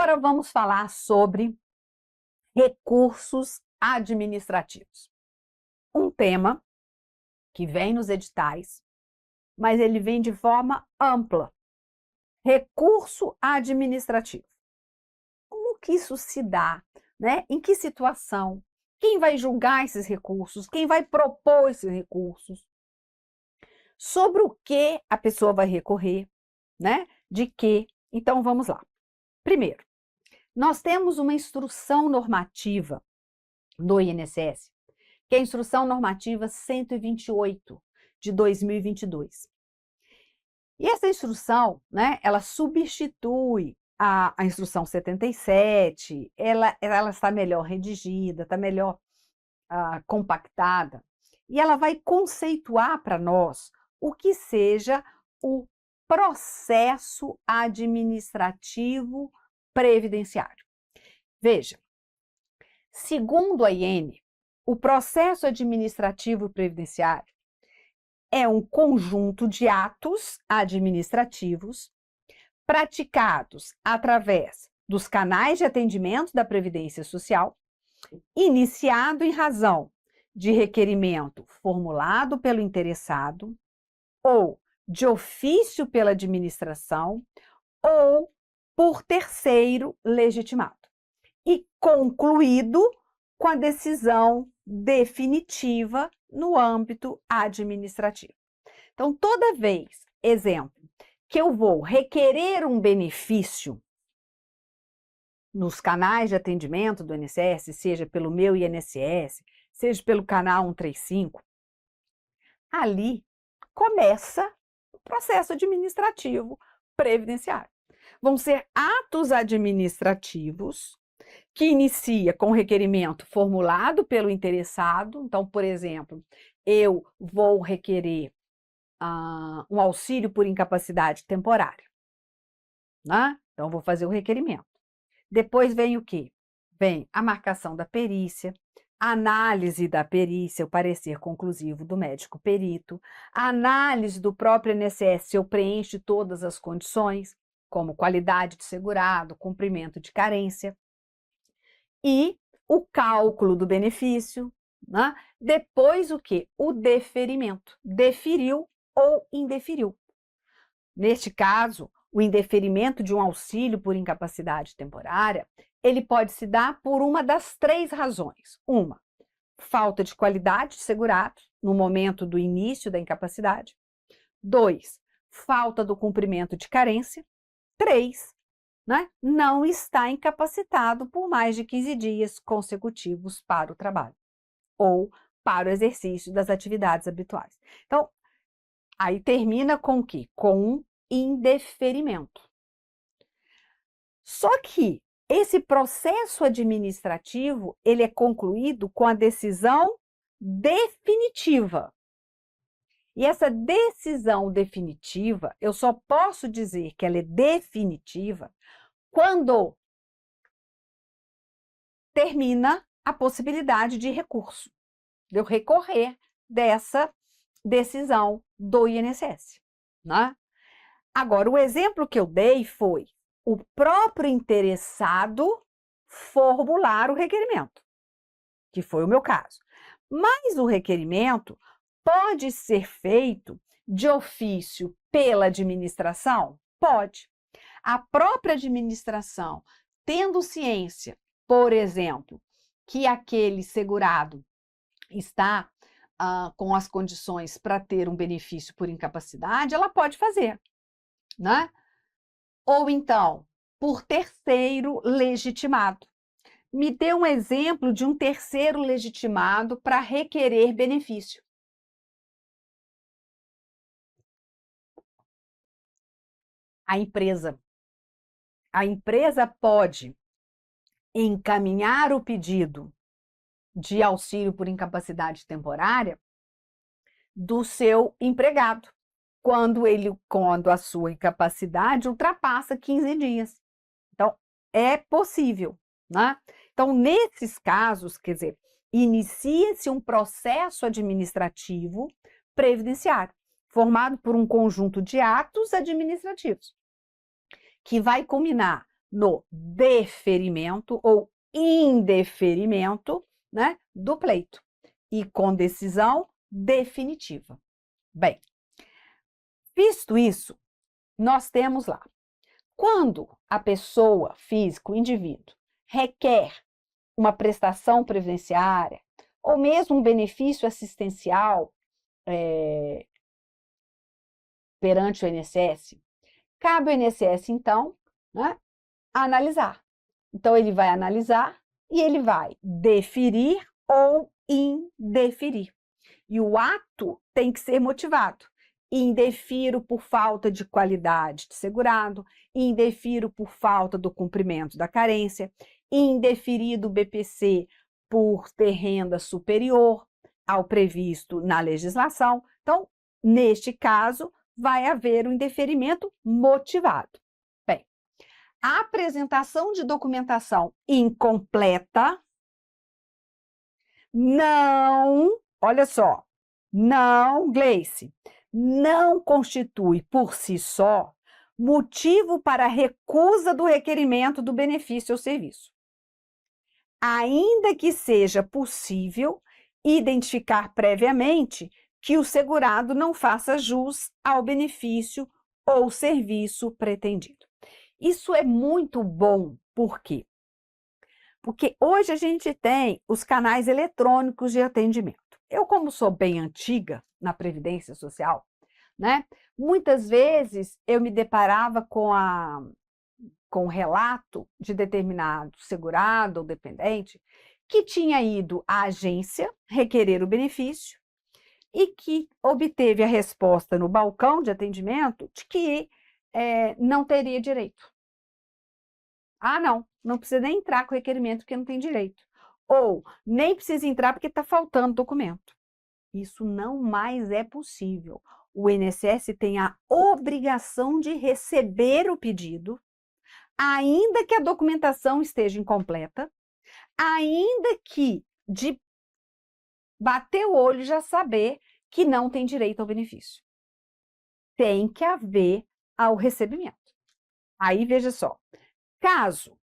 Agora vamos falar sobre recursos administrativos. Um tema que vem nos editais, mas ele vem de forma ampla. Recurso administrativo. Como que isso se dá, né? Em que situação? Quem vai julgar esses recursos? Quem vai propor esses recursos? Sobre o que a pessoa vai recorrer, né? De quê? Então vamos lá. Primeiro, nós temos uma instrução normativa do INSS, que é a Instrução Normativa 128 de 2022. E essa instrução, né, ela substitui a Instrução 77, ela está melhor redigida, está melhor compactada, e ela vai conceituar para nós o que seja o processo administrativo previdenciário. Veja, segundo a IN, o processo administrativo previdenciário é um conjunto de atos administrativos praticados através dos canais de atendimento da Previdência Social, iniciado em razão de requerimento formulado pelo interessado ou de ofício pela administração ou por terceiro legitimado e concluído com a decisão definitiva no âmbito administrativo. Então, toda vez, exemplo, que eu vou requerer um benefício nos canais de atendimento do INSS, seja pelo meu INSS, seja pelo canal 135, ali começa o processo administrativo previdenciário. Vão ser atos administrativos que inicia com requerimento formulado pelo interessado. Então, por exemplo, eu vou requerer um auxílio por incapacidade temporária, né? Então, vou fazer o requerimento. Depois vem o quê? Vem a marcação da perícia, a análise da perícia, o parecer conclusivo do médico perito, a análise do próprio INSS se eu preencho todas as condições, como qualidade de segurado, cumprimento de carência, e o cálculo do benefício, né? Depois o quê? O deferimento, deferiu ou indeferiu. Neste caso, o indeferimento de um auxílio por incapacidade temporária, ele pode se dar por uma das três razões. Uma, falta de qualidade de segurado no momento do início da incapacidade. 2, falta do cumprimento de carência. 3, né, não está incapacitado por mais de 15 dias consecutivos para o trabalho ou para o exercício das atividades habituais. Então, aí termina com o quê? Com um indeferimento. Só que esse processo administrativo, ele é concluído com a decisão definitiva. E essa decisão definitiva, eu só posso dizer que ela é definitiva quando termina a possibilidade de recurso, de eu recorrer dessa decisão do INSS, né? Agora, o exemplo que eu dei foi o próprio interessado formular o requerimento, que foi o meu caso. Mas o requerimento pode ser feito de ofício pela administração? Pode. A própria administração, tendo ciência, por exemplo, que aquele segurado está com as condições para ter um benefício por incapacidade, ela pode fazer, né? Ou então, por terceiro legitimado. Me dê um exemplo de um terceiro legitimado para requerer benefício. A empresa. A empresa pode encaminhar o pedido de auxílio por incapacidade temporária do seu empregado, quando a sua incapacidade ultrapassa 15 dias. Então, é possível, né? Então, nesses casos, quer dizer, inicia-se um processo administrativo previdenciário, formado por um conjunto de atos administrativos, que vai culminar no deferimento ou indeferimento, né, do pleito e com decisão definitiva. Bem, visto isso, nós temos lá, quando a pessoa física, o indivíduo, requer uma prestação previdenciária ou mesmo um benefício assistencial perante o INSS, cabe ao INSS, então, né, analisar. Então, ele vai analisar e ele vai deferir ou indeferir. E o ato tem que ser motivado. Indefiro por falta de qualidade de segurado, indefiro por falta do cumprimento da carência, indeferido o BPC por ter renda superior ao previsto na legislação. Então, neste caso, vai haver um indeferimento motivado. Bem, a apresentação de documentação incompleta não, olha só, não, Gleice, não constitui por si só motivo para recusa do requerimento do benefício ou serviço. Ainda que seja possível identificar previamente que o segurado não faça jus ao benefício ou serviço pretendido. Isso é muito bom, por quê? Porque hoje a gente tem os canais eletrônicos de atendimento. Eu, como sou bem antiga na Previdência Social, né, muitas vezes eu me deparava com o relato de determinado segurado ou dependente que tinha ido à agência requerer o benefício e que obteve a resposta no balcão de atendimento de que não teria direito. Ah, não precisa nem entrar com o requerimento porque não tem direito. Ou nem precisa entrar porque está faltando documento. Isso não mais é possível. O INSS tem a obrigação de receber o pedido, ainda que a documentação esteja incompleta, ainda que de bater o olho já saber que não tem direito ao benefício. Tem que haver ao recebimento. Aí, veja só, caso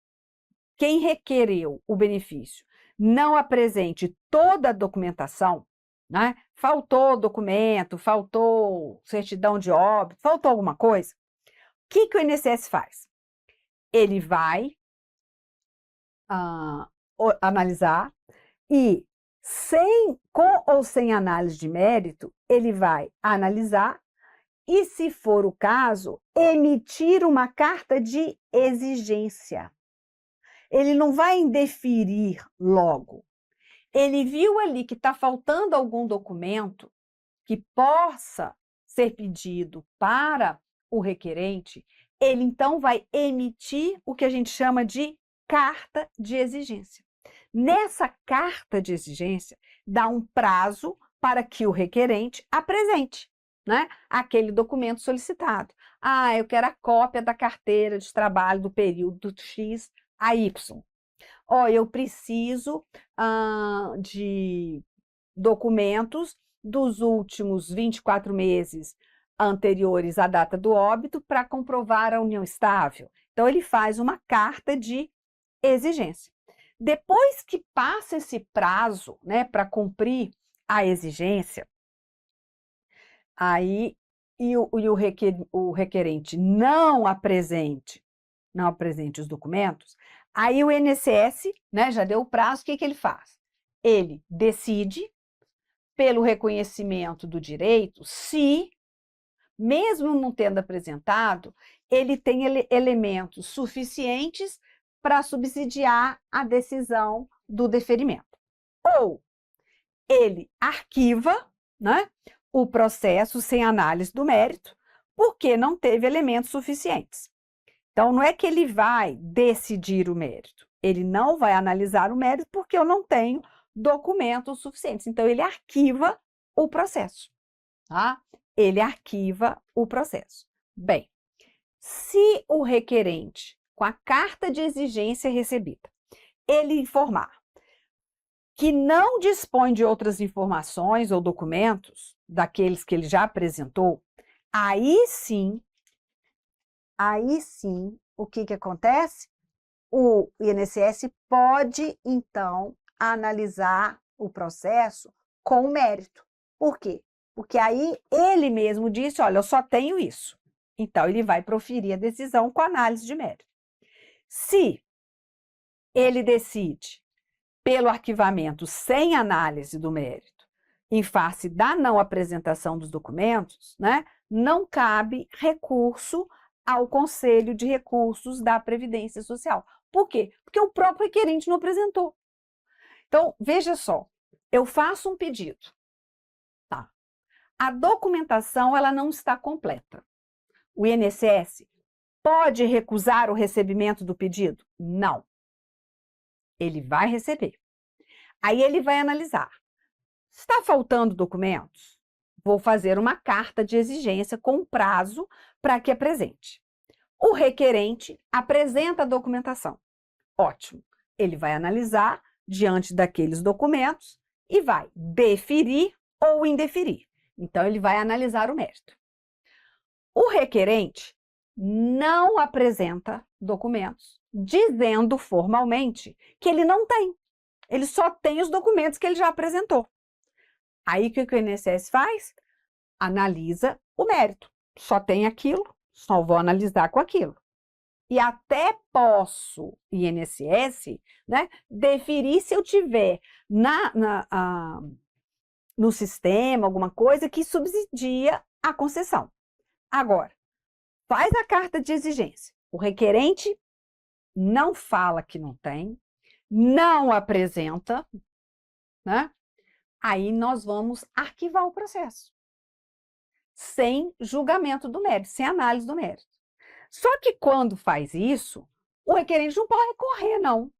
quem requereu o benefício não apresente toda a documentação, né? Faltou documento, faltou certidão de óbito, faltou alguma coisa, o que o INSS faz? Ele vai analisar e, com ou sem análise de mérito, ele vai analisar e, se for o caso, emitir uma carta de exigência. Ele não vai indeferir logo. Ele viu ali que está faltando algum documento que possa ser pedido para o requerente, ele então vai emitir o que a gente chama de carta de exigência. Nessa carta de exigência, dá um prazo para que o requerente apresente, né, aquele documento solicitado. Ah, eu quero a cópia da carteira de trabalho do período X a Y. Eu preciso de documentos dos últimos 24 meses anteriores à data do óbito para comprovar a união estável. Então, ele faz uma carta de exigência. Depois que passa esse prazo, né, para cumprir a exigência, aí o requerente não apresente os documentos, aí o INSS, né, já deu o prazo, o que ele faz? Ele decide, pelo reconhecimento do direito, se, mesmo não tendo apresentado, ele tem elementos suficientes para subsidiar a decisão do deferimento. Ou ele arquiva, né, o processo sem análise do mérito, porque não teve elementos suficientes. Então, não é que ele vai decidir o mérito, ele não vai analisar o mérito porque eu não tenho documentos suficientes. Então, ele arquiva o processo, tá? Ele arquiva o processo. Bem, se o requerente, com a carta de exigência recebida, ele informar que não dispõe de outras informações ou documentos daqueles que ele já apresentou, aí sim, o que acontece? o INSS pode, então, analisar o processo com mérito. Por quê? Porque aí ele mesmo disse, olha, eu só tenho isso. Então, ele vai proferir a decisão com análise de mérito. Se ele decide pelo arquivamento sem análise do mérito, em face da não apresentação dos documentos, né, não cabe recurso ao Conselho de Recursos da Previdência Social. Por quê? Porque o próprio requerente não apresentou. Então, veja só, eu faço um pedido, tá? A documentação, ela não está completa. O INSS pode recusar o recebimento do pedido? Não. Ele vai receber. Aí ele vai analisar. Está faltando documentos? Vou fazer uma carta de exigência com prazo para que apresente. O requerente apresenta a documentação. Ótimo. Ele vai analisar diante daqueles documentos e vai deferir ou indeferir. Então, ele vai analisar o mérito. O requerente não apresenta documentos, dizendo formalmente que ele não tem. Ele só tem os documentos que ele já apresentou. Aí, o que o INSS faz? Analisa o mérito. Só tem aquilo, só vou analisar com aquilo. E até posso, INSS, né, deferir se eu tiver no sistema alguma coisa que subsidia a concessão. Agora, faz a carta de exigência. O requerente não fala que não tem, não apresenta, né? Aí nós vamos arquivar o processo, sem julgamento do mérito, sem análise do mérito. Só que quando faz isso, o requerente não pode recorrer, não.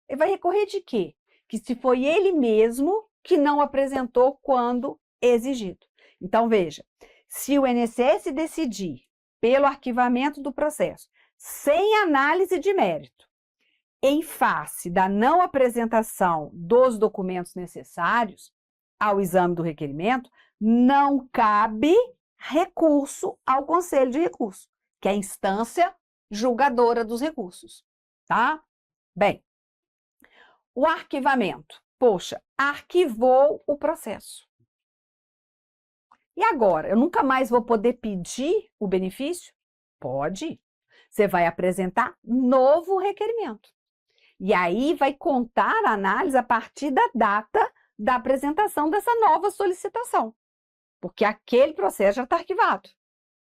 Ele vai recorrer de quê? Que se foi ele mesmo que não apresentou quando exigido. Então, veja, se o INSS decidir pelo arquivamento do processo, sem análise de mérito, em face da não apresentação dos documentos necessários ao exame do requerimento, não cabe recurso ao Conselho de Recursos, que é a instância julgadora dos recursos, tá? Bem, o arquivamento. Poxa, arquivou o processo. E agora? Eu nunca mais vou poder pedir o benefício? Pode. Você vai apresentar novo requerimento. E aí vai contar a análise a partir da data da apresentação dessa nova solicitação, porque aquele processo já está arquivado,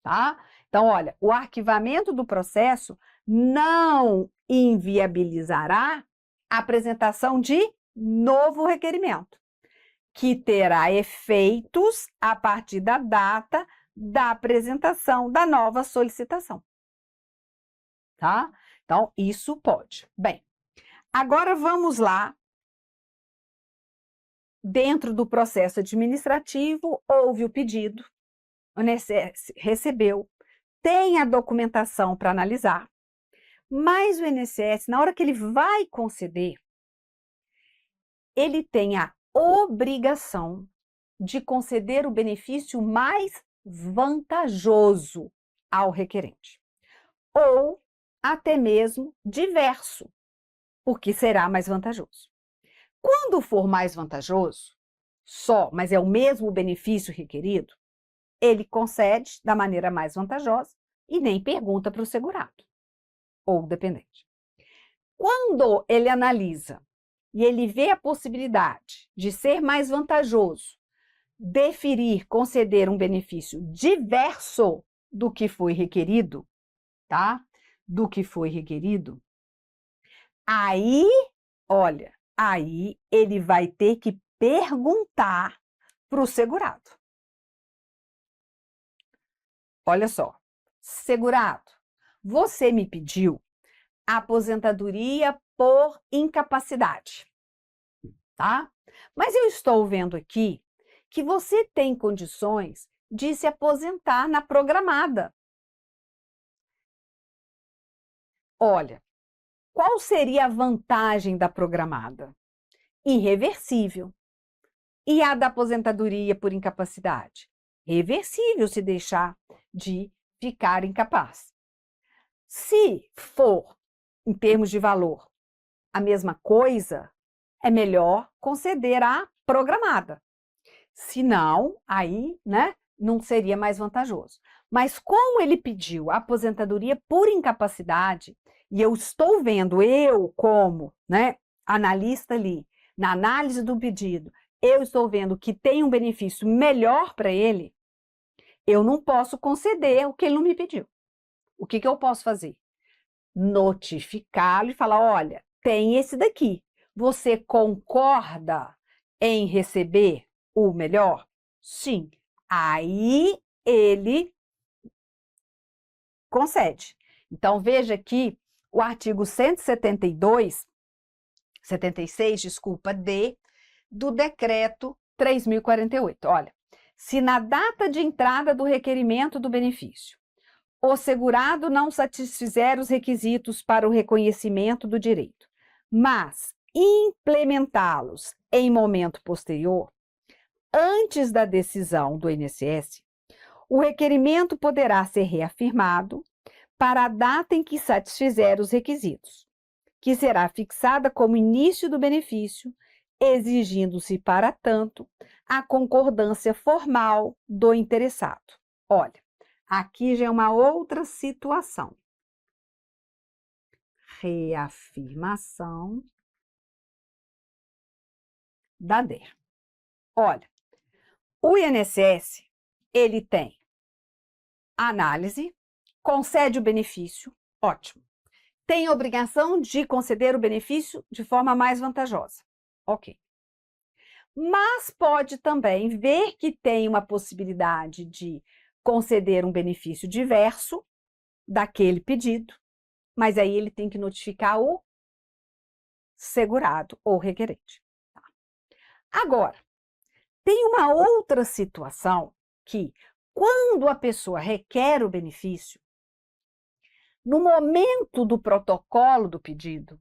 tá? Então, olha, o arquivamento do processo não inviabilizará a apresentação de novo requerimento, que terá efeitos a partir da data da apresentação da nova solicitação, tá? Então, isso pode. Bem, agora vamos lá. Dentro do processo administrativo, houve o pedido, o INSS recebeu, tem a documentação para analisar, mas o INSS, na hora que ele vai conceder, ele tem a obrigação de conceder o benefício mais vantajoso ao requerente, ou até mesmo diverso, porque será mais vantajoso. Quando for mais vantajoso, mas é o mesmo benefício requerido, ele concede da maneira mais vantajosa e nem pergunta para o segurado ou dependente. Quando ele analisa e ele vê a possibilidade de ser mais vantajoso, deferir, conceder um benefício diverso do que foi requerido, tá? Do que foi requerido, aí, olha, aí ele vai ter que perguntar para o segurado. Olha só, segurado, você me pediu aposentadoria por incapacidade, tá? Mas eu estou vendo aqui que você tem condições de se aposentar na programada. Olha, qual seria a vantagem da programada? Irreversível. E a da aposentadoria por incapacidade? Reversível se deixar de ficar incapaz. Se for em termos de valor, a mesma coisa, é melhor conceder a programada. Se não, aí, né, não seria mais vantajoso. Mas como ele pediu a aposentadoria por incapacidade, e eu estou vendo, eu como, né, analista ali, na análise do pedido, eu estou vendo que tem um benefício melhor para ele, eu não posso conceder o que ele não me pediu. O que eu posso fazer? Notificá-lo e falar, olha, tem esse daqui. Você concorda em receber o melhor? Sim. Aí ele concede. Então, veja aqui o artigo 76, desculpa, do decreto 3.048. Olha, se na data de entrada do requerimento do benefício, o segurado não satisfizer os requisitos para o reconhecimento do direito, mas implementá-los em momento posterior, antes da decisão do INSS, o requerimento poderá ser reafirmado para a data em que satisfizer os requisitos, que será fixada como início do benefício, exigindo-se, para tanto, a concordância formal do interessado. Olha, aqui já é uma outra situação. Reafirmação da DER. Olha, o INSS, ele tem análise, concede o benefício, ótimo. Tem obrigação de conceder o benefício de forma mais vantajosa, ok. Mas pode também ver que tem uma possibilidade de conceder um benefício diverso daquele pedido, mas aí ele tem que notificar o segurado ou requerente. Tá? Agora, tem uma outra situação que, quando a pessoa requer o benefício, no momento do protocolo do pedido,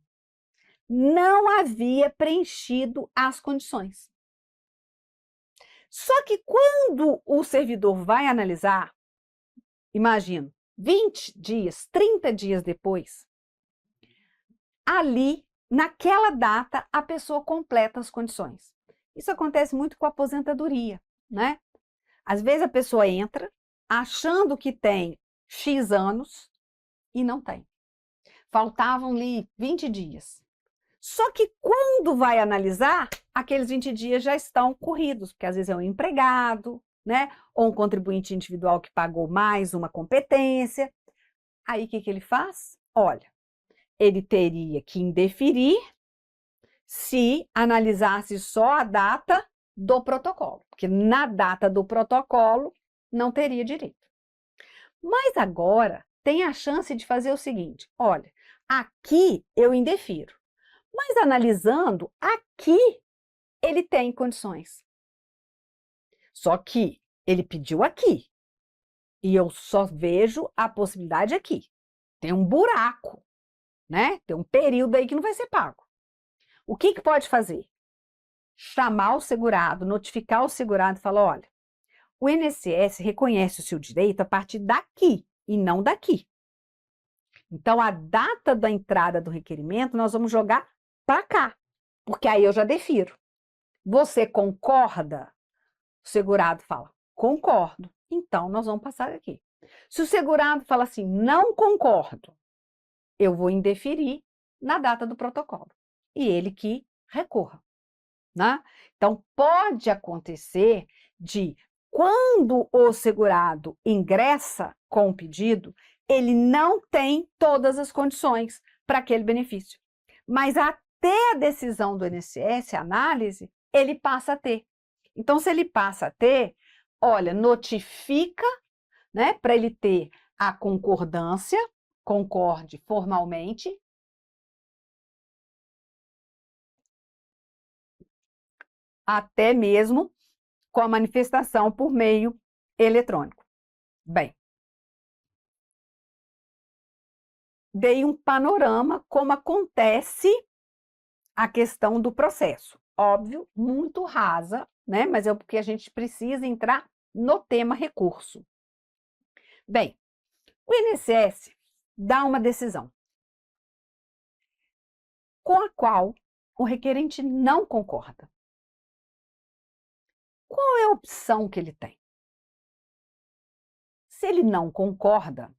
não havia preenchido as condições. Só que quando o servidor vai analisar, imagino, 20 dias, 30 dias depois, ali, naquela data, a pessoa completa as condições. Isso acontece muito com a aposentadoria, né? Às vezes a pessoa entra achando que tem X anos e não tem. Faltavam-lhe 20 dias. Só que quando vai analisar, aqueles 20 dias já estão corridos, porque às vezes é um empregado, né? Ou um contribuinte individual que pagou mais uma competência. Aí o que ele faz? Olha, ele teria que indeferir se analisasse só a data do protocolo, porque na data do protocolo não teria direito. Mas agora tem a chance de fazer o seguinte, olha, aqui eu indefiro, mas analisando, aqui ele tem condições. Só que ele pediu aqui, e eu só vejo a possibilidade aqui. Tem um buraco, né? Tem um período aí que não vai ser pago. O que pode fazer? Chamar o segurado, notificar o segurado e falar, olha, o INSS reconhece o seu direito a partir daqui e não daqui. Então, a data da entrada do requerimento nós vamos jogar para cá, porque aí eu já defiro. Você concorda? O segurado fala, concordo. Então, nós vamos passar aqui. Se o segurado fala assim, não concordo, eu vou indeferir na data do protocolo. E ele que recorra. Né? Então, pode acontecer de, quando o segurado ingressa com o pedido, ele não tem todas as condições para aquele benefício. Mas até a decisão do INSS, a análise, ele passa a ter. Então, se ele passa a ter, olha, notifica, né, para ele ter a concordância, concorde formalmente, até mesmo com a manifestação por meio eletrônico. Bem, dei um panorama como acontece a questão do processo. Óbvio, muito rasa, né? Mas é porque a gente precisa entrar no tema recurso. Bem, o INSS dá uma decisão. com a qual o requerente não concorda. Qual é a opção que ele tem? Se ele não concorda,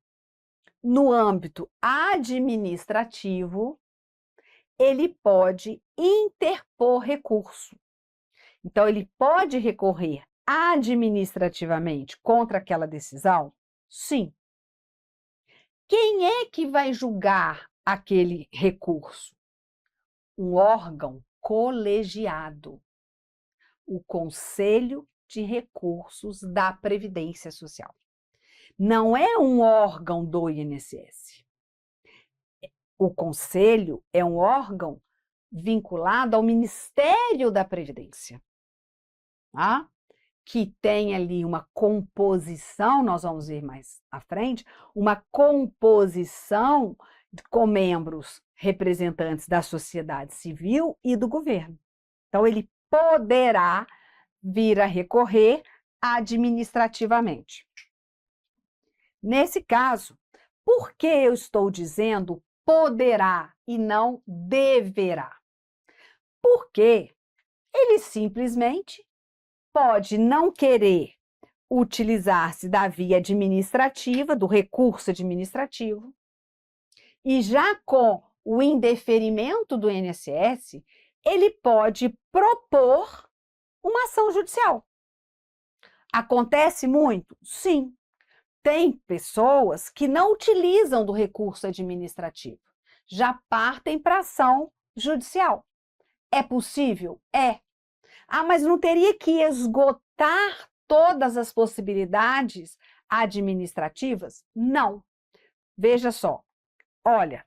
no âmbito administrativo, ele pode interpor recurso. Então, ele pode recorrer administrativamente contra aquela decisão? Sim. Quem é que vai julgar aquele recurso? Um órgão colegiado, o Conselho de Recursos da Previdência Social. Não é um órgão do INSS. O Conselho é um órgão vinculado ao Ministério da Previdência, tá? Que tem ali uma composição, nós vamos ver mais à frente, uma composição com membros representantes da sociedade civil e do governo. Então, ele poderá vir a recorrer administrativamente. Nesse caso, por que eu estou dizendo poderá e não deverá? Porque ele simplesmente pode não querer utilizar-se da via administrativa, do recurso administrativo, e já com o indeferimento do INSS, ele pode propor uma ação judicial. Acontece muito? Sim. Tem pessoas que não utilizam do recurso administrativo, já partem para ação judicial. É possível? É. Ah, mas não teria que esgotar todas as possibilidades administrativas? Não. Veja só, olha,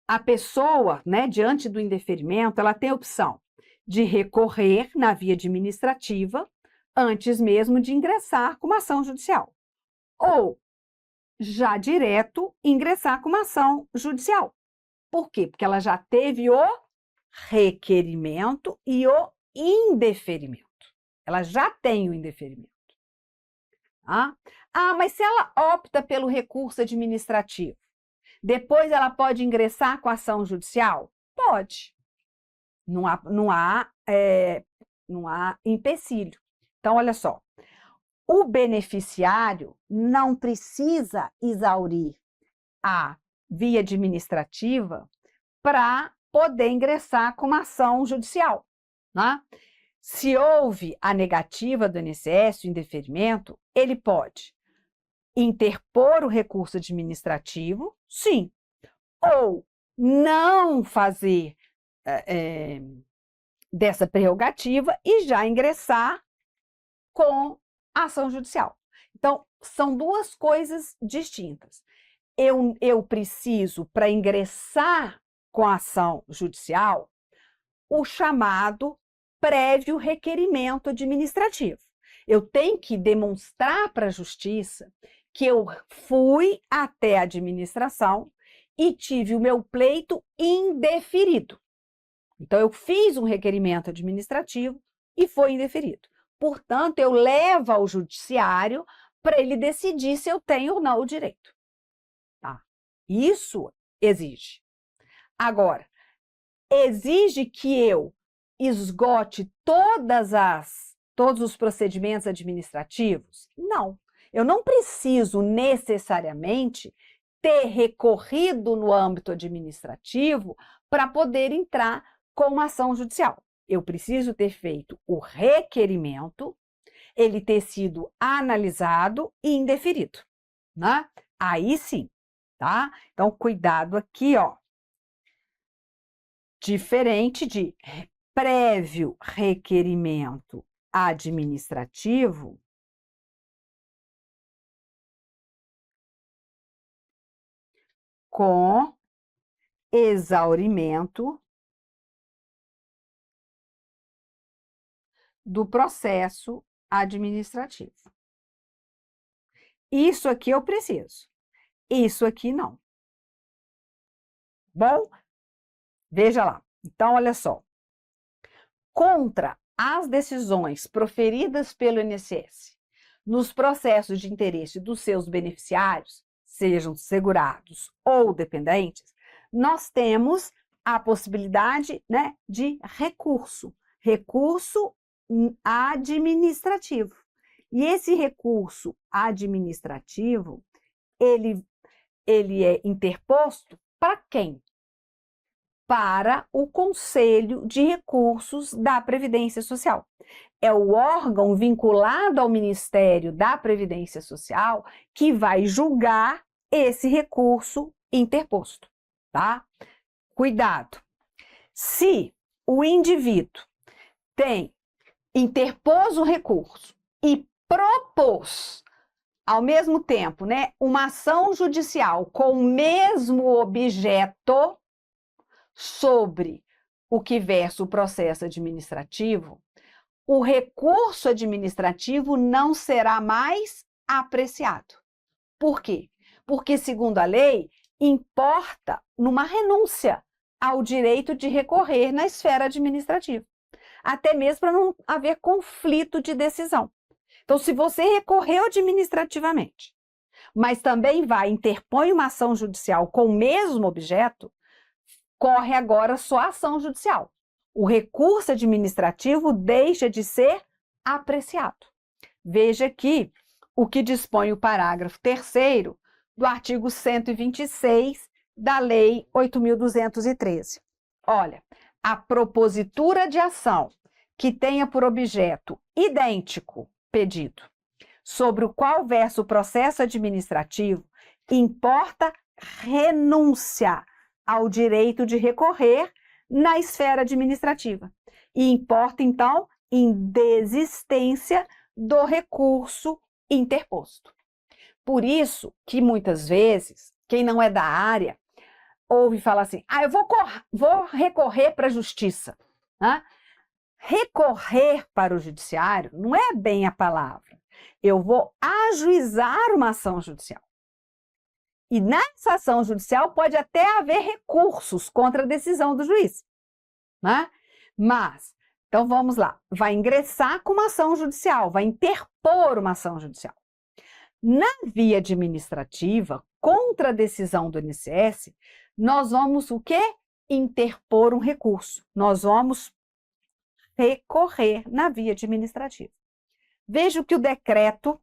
a pessoa, né, diante do indeferimento, ela tem a opção de recorrer na via administrativa antes mesmo de ingressar com uma ação judicial. Ou, já direto, ingressar com uma ação judicial. Por quê? Porque ela já teve o requerimento e o indeferimento. Ela já tem o indeferimento. Ah, mas se ela opta pelo recurso administrativo, depois ela pode ingressar com a ação judicial? Pode. Não há empecilho. Então, olha só, o beneficiário não precisa exaurir a via administrativa para poder ingressar com uma ação judicial, né? Se houve a negativa do INSS, o indeferimento, ele pode interpor o recurso administrativo, sim, ou não fazer dessa prerrogativa e já ingressar com a ação judicial. Então, são duas coisas distintas. Eu preciso, para ingressar com a ação judicial, o chamado prévio requerimento administrativo. Eu tenho que demonstrar para a justiça que eu fui até a administração e tive o meu pleito indeferido. Então, eu fiz um requerimento administrativo e foi indeferido. Portanto, eu levo ao judiciário para ele decidir se eu tenho ou não o direito. Tá? Isso exige. Agora, exige que eu esgote todos os procedimentos administrativos? Não. Eu não preciso necessariamente ter recorrido no âmbito administrativo para poder entrar com uma ação judicial. Eu preciso ter feito o requerimento, ele ter sido analisado e indeferido, né? Aí sim, tá? Então, cuidado aqui, ó. Diferente de prévio requerimento administrativo, com exaurimento do processo administrativo. Isso aqui eu preciso, isso aqui não. Bom, veja lá. Então, olha só. Contra as decisões proferidas pelo INSS nos processos de interesse dos seus beneficiários, sejam segurados ou dependentes, nós temos a possibilidade, né, de recurso administrativo. E esse recurso administrativo, ele é interposto para quem? Para o Conselho de Recursos da Previdência Social. É o órgão vinculado ao Ministério da Previdência Social que vai julgar esse recurso interposto, tá? Cuidado! Se o indivíduo interpôs o recurso e propôs, ao mesmo tempo, né, uma ação judicial com o mesmo objeto sobre o que versa o processo administrativo, o recurso administrativo não será mais apreciado. Por quê? Porque, segundo a lei, importa numa renúncia ao direito de recorrer na esfera administrativa, até mesmo para não haver conflito de decisão. Então, se você recorreu administrativamente, mas também interpõe uma ação judicial com o mesmo objeto, corre agora só a ação judicial. O recurso administrativo deixa de ser apreciado. Veja aqui o que dispõe o parágrafo 3º do artigo 126 da Lei 8.213. Olha, a propositura de ação que tenha por objeto idêntico pedido, sobre o qual versa o processo administrativo, importa renúncia ao direito de recorrer na esfera administrativa. E importa, então, em desistência do recurso interposto. Por isso que, muitas vezes, quem não é da área ouve falar assim, eu vou recorrer para a justiça. Né? Recorrer para o judiciário não é bem a palavra. Eu vou ajuizar uma ação judicial. E nessa ação judicial pode até haver recursos contra a decisão do juiz. Né? Mas, então vamos lá, vai ingressar com uma ação judicial, vai interpor uma ação judicial. Na via administrativa, contra a decisão do INSS, nós vamos o quê? Interpor um recurso. Nós vamos recorrer na via administrativa. Veja o que o decreto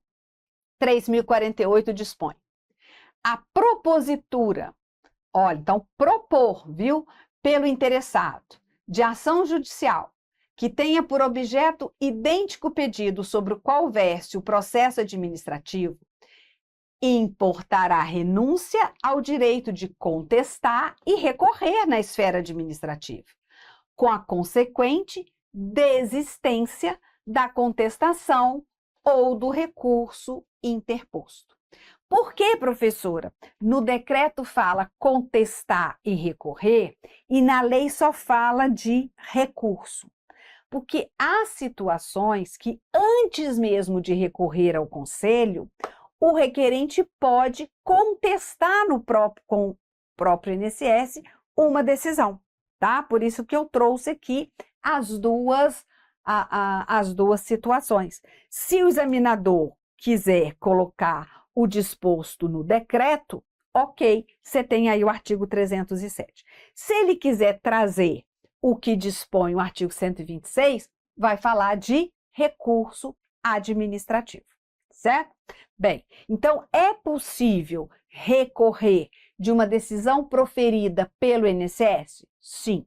3.048 dispõe. A propositura, olha, então propor, viu, pelo interessado, de ação judicial, que tenha por objeto idêntico pedido sobre o qual verse o processo administrativo, importará renúncia ao direito de contestar e recorrer na esfera administrativa, com a consequente desistência da contestação ou do recurso interposto. Por que, professora? No decreto fala contestar e recorrer e na lei só fala de recurso. Porque há situações que, antes mesmo de recorrer ao conselho, o requerente pode contestar com o próprio INSS uma decisão, tá? Por isso que eu trouxe aqui as duas situações. Se o examinador quiser colocar o disposto no decreto, ok, você tem aí o artigo 307. Se ele quiser trazer o que dispõe o artigo 126, vai falar de recurso administrativo, certo? Bem, então é possível recorrer de uma decisão proferida pelo INSS? Sim.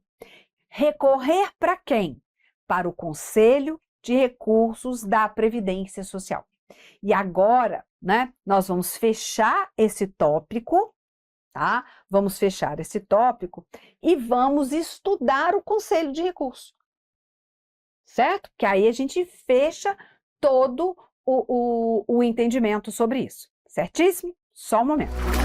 Recorrer para quem? Para o Conselho de Recursos da Previdência Social. E agora, né, nós vamos fechar esse tópico, tá? Vamos fechar esse tópico e vamos estudar o Conselho de Recursos, certo? Que aí a gente fecha todo o entendimento sobre isso, certíssimo? Só um momento.